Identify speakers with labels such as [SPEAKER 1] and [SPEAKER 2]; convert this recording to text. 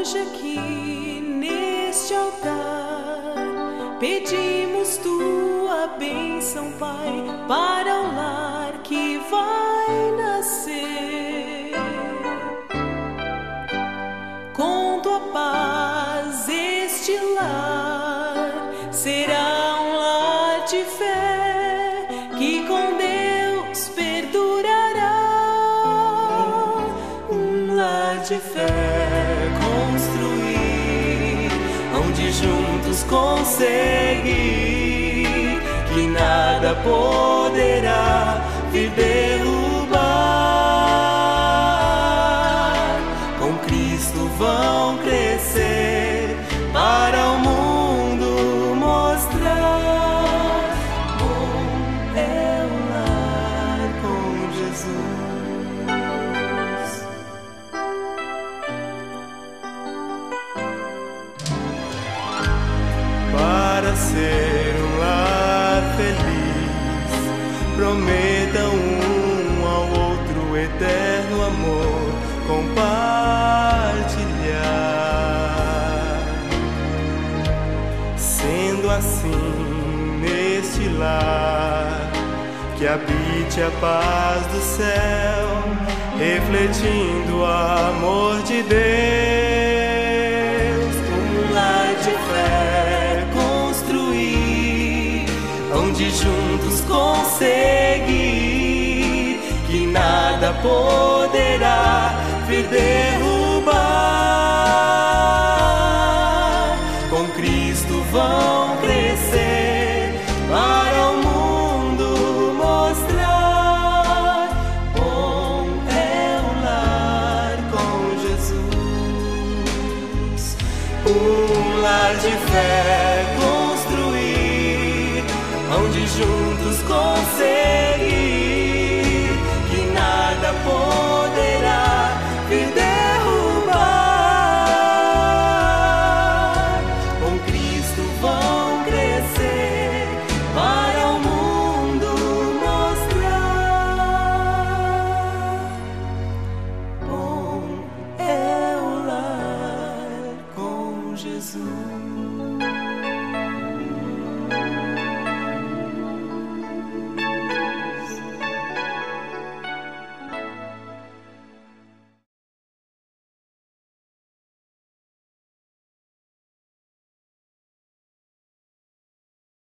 [SPEAKER 1] Hoje aqui neste altar pedimos tua bênção, Pai, para o lar que vai nascer. Com tua paz este lar será um lar de fé que com Deus perdurará. Um lar de fé construir, onde juntos conseguir, que nada poderá vir derrubar. Com Cristo vão crescer para o mundo mostrar. Bom é o lar com Jesus.
[SPEAKER 2] Para ser um lar feliz, prometam um ao outro eterno amor compartilhar. Sendo assim neste lar, que habite a paz do céu, refletindo o amor de Deus.
[SPEAKER 1] Um lar de fé construir, onde juntos conseguir, que nada poderá vir derrubar. Com Cristo vão crescer para o mundo mostrar. Bom é o lar com Jesus. Um lar de fé construir, onde juntos conseguir,